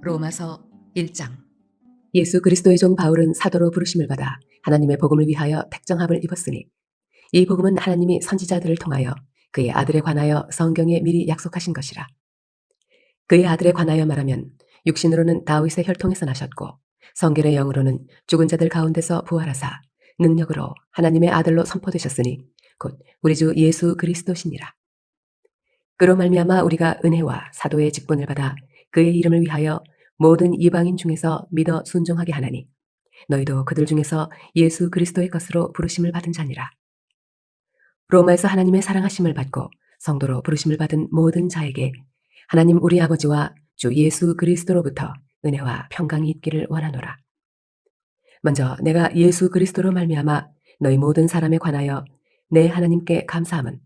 로마서 1장. 예수 그리스도의 종 바울은 사도로 부르심을 받아 하나님의 복음을 위하여 택정함을 입었으니 이 복음은 하나님이 선지자들을 통하여 그의 아들에 관하여 성경에 미리 약속하신 것이라. 그의 아들에 관하여 말하면 육신으로는 다윗의 혈통에서 나셨고 성결의 영으로는 죽은 자들 가운데서 부활하사 능력으로 하나님의 아들로 선포되셨으니 곧 우리 주 예수 그리스도시니라. 그로 말미암아 우리가 은혜와 사도의 직분을 받아 그의 이름을 위하여 모든 이방인 중에서 믿어 순종하게 하나니 너희도 그들 중에서 예수 그리스도의 것으로 부르심을 받은 자니라. 로마에서 하나님의 사랑하심을 받고 성도로 부르심을 받은 모든 자에게 하나님 우리 아버지와 주 예수 그리스도로부터 은혜와 평강이 있기를 원하노라. 먼저 내가 예수 그리스도로 말미암아 너희 모든 사람에 관하여 내 하나님께 감사함은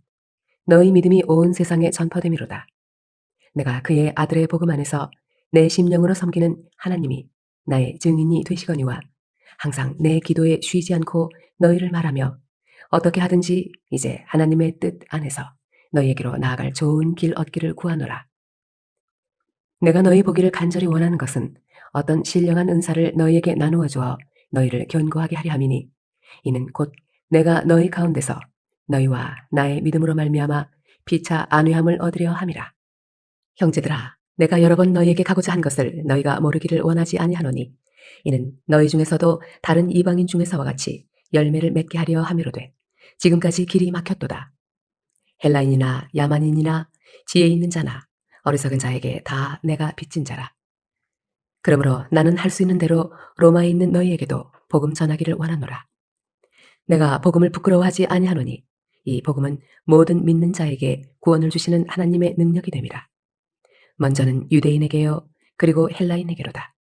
너희 믿음이 온 세상에 전파됨이로다. 내가 그의 아들의 복음 안에서 내 심령으로 섬기는 하나님이 나의 증인이 되시거니와 항상 내 기도에 쉬지 않고 너희를 말하며 어떻게 하든지 이제 하나님의 뜻 안에서 너희에게로 나아갈 좋은 길 얻기를 구하노라. 내가 너희 보기를 간절히 원하는 것은 어떤 신령한 은사를 너희에게 나누어 주어 너희를 견고하게 하려 함이니 이는 곧 내가 너희 가운데서 너희와 나의 믿음으로 말미암아 피차 안위함을 얻으려 함이라. 형제들아, 내가 여러 번 너희에게 가고자 한 것을 너희가 모르기를 원하지 아니하노니 이는 너희 중에서도 다른 이방인 중에서와 같이 열매를 맺게 하려 함이로되 지금까지 길이 막혔도다. 헬라인이나 야만인이나 지혜 있는 자나 어리석은 자에게 다 내가 빚진 자라. 그러므로 나는 할 수 있는 대로 로마에 있는 너희에게도 복음 전하기를 원하노라. 내가 복음을 부끄러워하지 아니하노니 이 복음은 모든 믿는 자에게 구원을 주시는 하나님의 능력이 됨이라. 먼저는 유대인에게요 그리고 헬라인에게로다.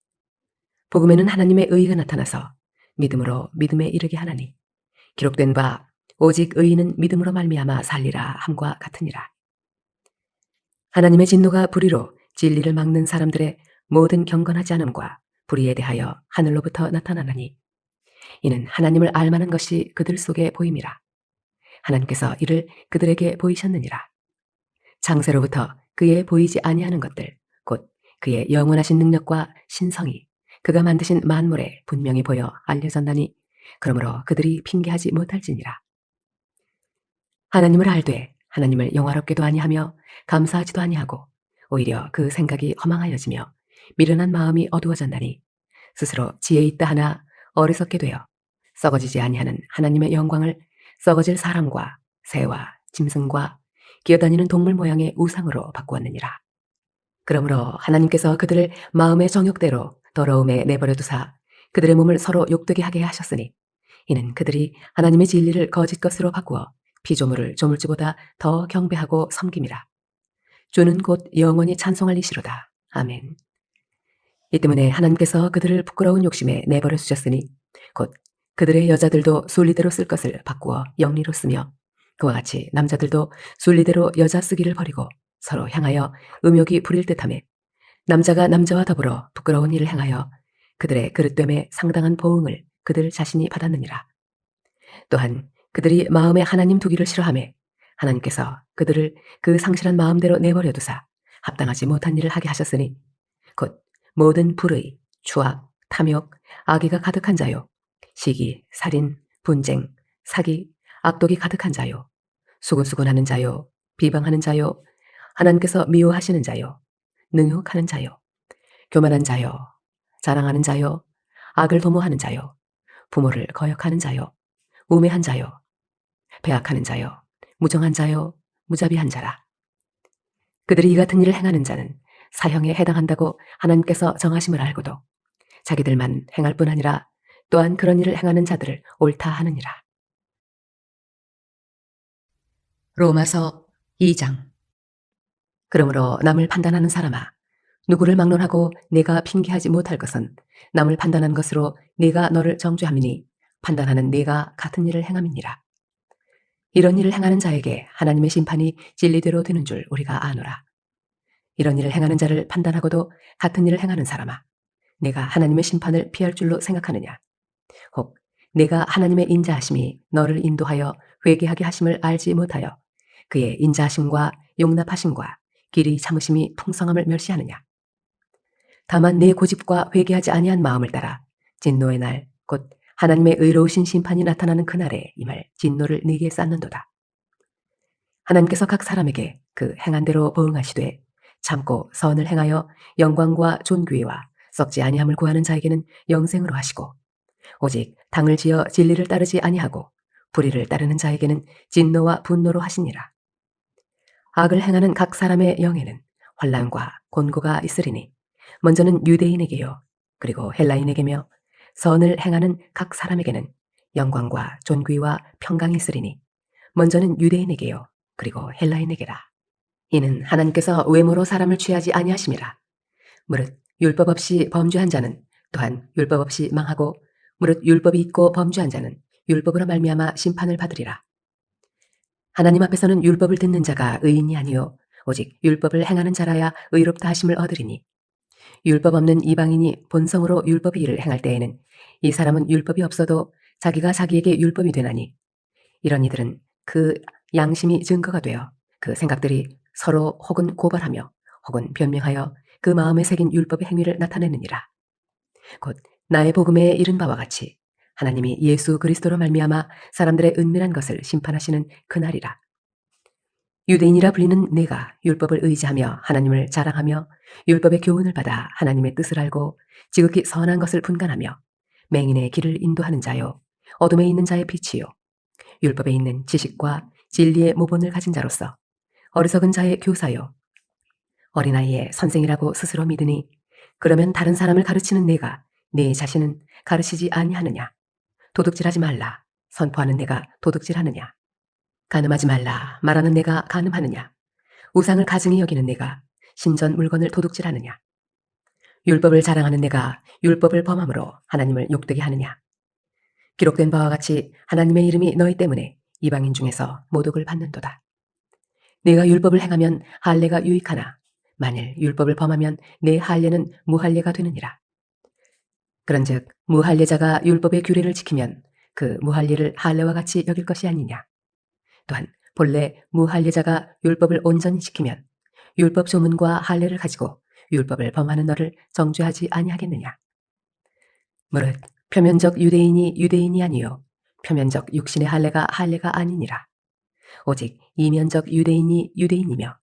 복음에는 하나님의 의가 나타나서 믿음으로 믿음에 이르게 하나니 기록된 바 오직 의인은 믿음으로 말미암아 살리라 함과 같으니라. 하나님의 진노가 불의로 진리를 막는 사람들의 모든 경건하지 않음과 불의에 대하여 하늘로부터 나타나나니 이는 하나님을 알만한 것이 그들 속에 보임이라. 하나님께서 이를 그들에게 보이셨느니라. 창세로부터 그의 보이지 아니하는 것들 곧 그의 영원하신 능력과 신성이 그가 만드신 만물에 분명히 보여 알려졌나니 그러므로 그들이 핑계하지 못할지니라. 하나님을 알되 하나님을 영화롭게도 아니하며 감사하지도 아니하고 오히려 그 생각이 허망하여지며 미련한 마음이 어두워졌나니 스스로 지혜 있다 하나 어리석게 되어 썩어지지 아니하는 하나님의 영광을 썩어질 사람과 새와 짐승과 기어다니는 동물 모양의 우상으로 바꾸었느니라. 그러므로 하나님께서 그들을 마음의 정욕대로 더러움에 내버려 두사 그들의 몸을 서로 욕되게 하게 하셨으니 이는 그들이 하나님의 진리를 거짓 것으로 바꾸어 피조물을 조물주보다 더 경배하고 섬김이라. 주는 곧 영원히 찬송할 이시로다. 아멘. 이 때문에 하나님께서 그들을 부끄러운 욕심에 내버려 두셨으니 곧 그들의 여자들도 순리대로 쓸 것을 바꾸어 영리로 쓰며 그와 같이 남자들도 순리대로 여자 쓰기를 버리고 서로 향하여 음욕이 부릴 듯하며 남자가 남자와 더불어 부끄러운 일을 행하여 그들의 그릇됨에 상당한 보응을 그들 자신이 받았느니라. 또한 그들이 마음에 하나님 두기를 싫어하며 하나님께서 그들을 그 상실한 마음대로 내버려 두사 합당하지 못한 일을 하게 하셨으니 곧 모든 불의, 추악, 탐욕, 악의가 가득한 자요 시기, 살인, 분쟁, 사기, 악독이 가득한 자요 수군수군하는 자요 비방하는 자요 하나님께서 미워하시는 자요 능욕하는 자요 교만한 자요 자랑하는 자요 악을 도모하는 자요 부모를 거역하는 자요 우매한 자요 배악하는 자요 무정한 자요 무자비한 자라. 그들이 이 같은 일을 행하는 자는 사형에 해당한다고 하나님께서 정하심을 알고도 자기들만 행할 뿐 아니라 또한 그런 일을 행하는 자들을 옳다 하느니라. 로마서 2장. 그러므로 남을 판단하는 사람아, 누구를 막론하고 네가 핑계하지 못할 것은 남을 판단한 것으로 네가 너를 정죄함이니 판단하는 네가 같은 일을 행함이니라. 이런 일을 행하는 자에게 하나님의 심판이 진리대로 되는 줄 우리가 아노라. 이런 일을 행하는 자를 판단하고도 같은 일을 행하는 사람아, 내가 하나님의 심판을 피할 줄로 생각하느냐? 혹 내가 하나님의 인자하심이 너를 인도하여 회개하게 하심을 알지 못하여 그의 인자하심과 용납하심과 길이 참으심이 풍성함을 멸시하느냐? 다만 내 고집과 회개하지 아니한 마음을 따라 진노의 날 곧 하나님의 의로우신 심판이 나타나는 그날에 임할 진노를 네게 쌓는도다. 하나님께서 각 사람에게 그 행한 대로 보응하시되 참고 선을 행하여 영광과 존귀와 썩지 아니함을 구하는 자에게는 영생으로 하시고 오직 당을 지어 진리를 따르지 아니하고 불의를 따르는 자에게는 진노와 분노로 하시니라. 악을 행하는 각 사람의 영에는 환난과 곤고가 있으리니 먼저는 유대인에게요 그리고 헬라인에게며 선을 행하는 각 사람에게는 영광과 존귀와 평강이 있으리니 먼저는 유대인에게요 그리고 헬라인에게라. 이는 하나님께서 외모로 사람을 취하지 아니하심이라. 무릇 율법 없이 범죄한 자는 또한 율법 없이 망하고 무릇 율법이 있고 범죄한 자는 율법으로 말미암아 심판을 받으리라. 하나님 앞에서는 율법을 듣는 자가 의인이 아니요 오직 율법을 행하는 자라야 의롭다 하심을 얻으리니 율법 없는 이방인이 본성으로 율법의 일을 행할 때에는 이 사람은 율법이 없어도 자기가 자기에게 율법이 되나니 이런 이들은 그 양심이 증거가 되어 그 생각들이 서로 혹은 고발하며 혹은 변명하여 그 마음에 새긴 율법의 행위를 나타내느니라. 곧 나의 복음에 이른 바와 같이 하나님이 예수 그리스도로 말미암아 사람들의 은밀한 것을 심판하시는 그날이라. 유대인이라 불리는 내가 율법을 의지하며 하나님을 자랑하며 율법의 교훈을 받아 하나님의 뜻을 알고 지극히 선한 것을 분간하며 맹인의 길을 인도하는 자요 어둠에 있는 자의 빛이요 율법에 있는 지식과 진리의 모본을 가진 자로서 어리석은 자의 교사요 어린아이의 선생이라고 스스로 믿으니 그러면 다른 사람을 가르치는 내가 내 자신은 가르치지 아니하느냐? 도둑질하지 말라 선포하는 내가 도둑질하느냐? 간음하지 말라 말하는 내가 간음하느냐? 우상을 가증히 여기는 내가 신전 물건을 도둑질하느냐? 율법을 자랑하는 내가 율법을 범함으로 하나님을 욕되게 하느냐? 기록된 바와 같이 하나님의 이름이 너희 때문에 이방인 중에서 모독을 받는도다. 내가 율법을 행하면 할례가 유익하나 만일 율법을 범하면 내 할례는 무할례가 되느니라. 그런즉 무할례자가 율법의 규례를 지키면 그 무할례를 할례와 같이 여길 것이 아니냐. 또한 본래 무할례자가 율법을 온전히 지키면 율법 조문과 할례를 가지고 율법을 범하는 너를 정죄하지 아니하겠느냐. 무릇 표면적 유대인이 유대인이 아니요 표면적 육신의 할례가 할례가 아니니라. 오직 이면적 유대인이 유대인이며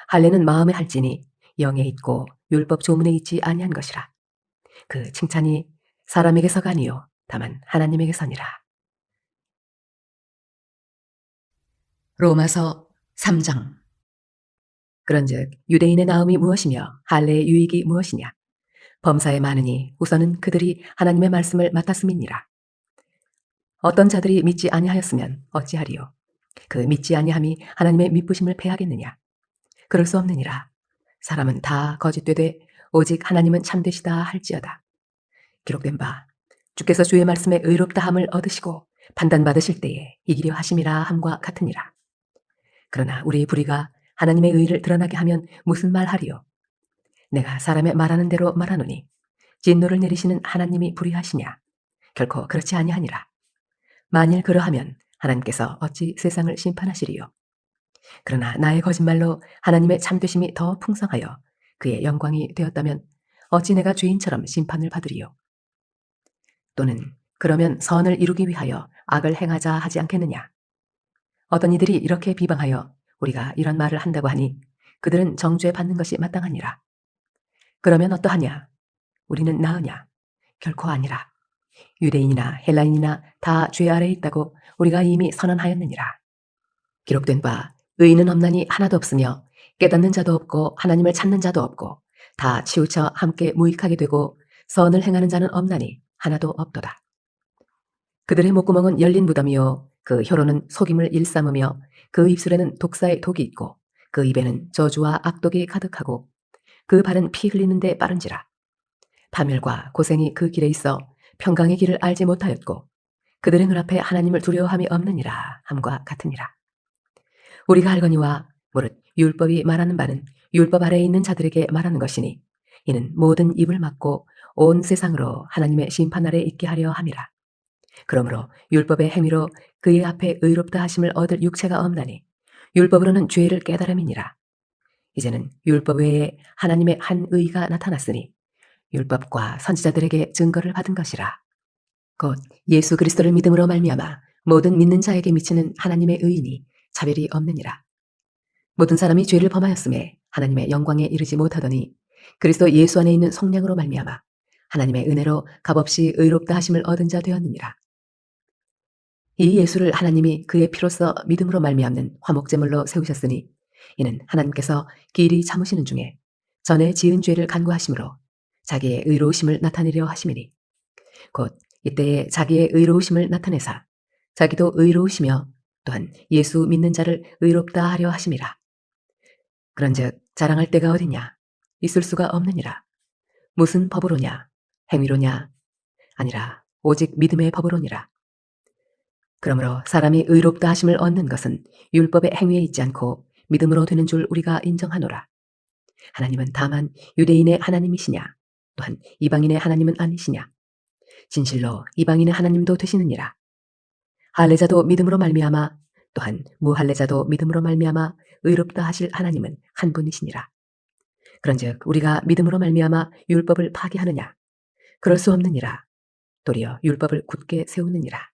할례는 마음에 할지니 영에 있고 율법 조문에 있지 아니한 것이라. 그 칭찬이 사람에게서가 아니요 다만 하나님에게서니라. 로마서 3장. 그런즉 유대인의 나음이 무엇이며 할례의 유익이 무엇이냐? 범사에 많으니 우선은 그들이 하나님의 말씀을 맡았음이니라. 어떤 자들이 믿지 아니하였으면 어찌하리요? 그 믿지 아니함이 하나님의 미쁘심을 패하겠느냐? 그럴 수 없느니라. 사람은 다 거짓되되 오직 하나님은 참되시다 할지어다. 기록된 바 주께서 주의 말씀에 의롭다함을 얻으시고 판단받으실 때에 이기려 하심이라 함과 같으니라. 그러나 우리 불의가 하나님의 의를 드러나게 하면 무슨 말하리요? 내가 사람의 말하는 대로 말하노니 진노를 내리시는 하나님이 불의하시냐? 결코 그렇지 아니하니라. 만일 그러하면 하나님께서 어찌 세상을 심판하시리요? 그러나 나의 거짓말로 하나님의 참되심이 더 풍성하여 그의 영광이 되었다면 어찌 내가 죄인처럼 심판을 받으리요? 또는 그러면 선을 이루기 위하여 악을 행하자 하지 않겠느냐? 어떤 이들이 이렇게 비방하여 우리가 이런 말을 한다고 하니 그들은 정죄 받는 것이 마땅하니라. 그러면 어떠하냐? 우리는 나으냐? 결코 아니라. 유대인이나 헬라인이나 다 죄 아래에 있다고 우리가 이미 선언하였느니라. 기록된 바 의인은 없나니 하나도 없으며 깨닫는 자도 없고 하나님을 찾는 자도 없고 다 치우쳐 함께 무익하게 되고 선을 행하는 자는 없나니 하나도 없도다. 그들의 목구멍은 열린 무덤이요 그 혀로는 속임을 일삼으며 그 입술에는 독사의 독이 있고 그 입에는 저주와 악독이 가득하고 그 발은 피 흘리는데 빠른지라. 파멸과 고생이 그 길에 있어 평강의 길을 알지 못하였고 그들의 눈앞에 하나님을 두려워함이 없느니라 함과 같으니라. 우리가 알거니와 무릇 율법이 말하는 바는 율법 아래에 있는 자들에게 말하는 것이니 이는 모든 입을 막고 온 세상으로 하나님의 심판 아래 있게 하려 함이라. 그러므로 율법의 행위로 그의 앞에 의롭다 하심을 얻을 육체가 없나니 율법으로는 죄를 깨달음이니라. 이제는 율법 외에 하나님의 한 의가 나타났으니 율법과 선지자들에게 증거를 받은 것이라. 곧 예수 그리스도를 믿음으로 말미암아 모든 믿는 자에게 미치는 하나님의 의인이 차별이 없느니라. 모든 사람이 죄를 범하였음에 하나님의 영광에 이르지 못하더니 그리스도 예수 안에 있는 속량으로 말미암아 하나님의 은혜로 값없이 의롭다 하심을 얻은 자 되었느니라. 이 예수를 하나님이 그의 피로써 믿음으로 말미암는 화목제물로 세우셨으니 이는 하나님께서 길이 참으시는 중에 전에 지은 죄를 간구하심으로 자기의 의로우심을 나타내려 하심이니 곧 이때에 자기의 의로우심을 나타내사 자기도 의로우시며 또한 예수 믿는 자를 의롭다 하려 하심이라. 그런즉 자랑할 때가 어디냐? 있을 수가 없느니라. 무슨 법으로냐? 행위로냐? 아니라 오직 믿음의 법으로니라. 그러므로 사람이 의롭다 하심을 얻는 것은 율법의 행위에 있지 않고 믿음으로 되는 줄 우리가 인정하노라. 하나님은 다만 유대인의 하나님이시냐? 또한 이방인의 하나님은 아니시냐? 진실로 이방인의 하나님도 되시느니라. 할례자도 믿음으로 말미암아 또한 무할례자도 믿음으로 말미암아 의롭다 하실 하나님은 한 분이시니라. 그런즉 우리가 믿음으로 말미암아 율법을 파기하느냐? 그럴 수 없느니라. 도리어 율법을 굳게 세우느니라.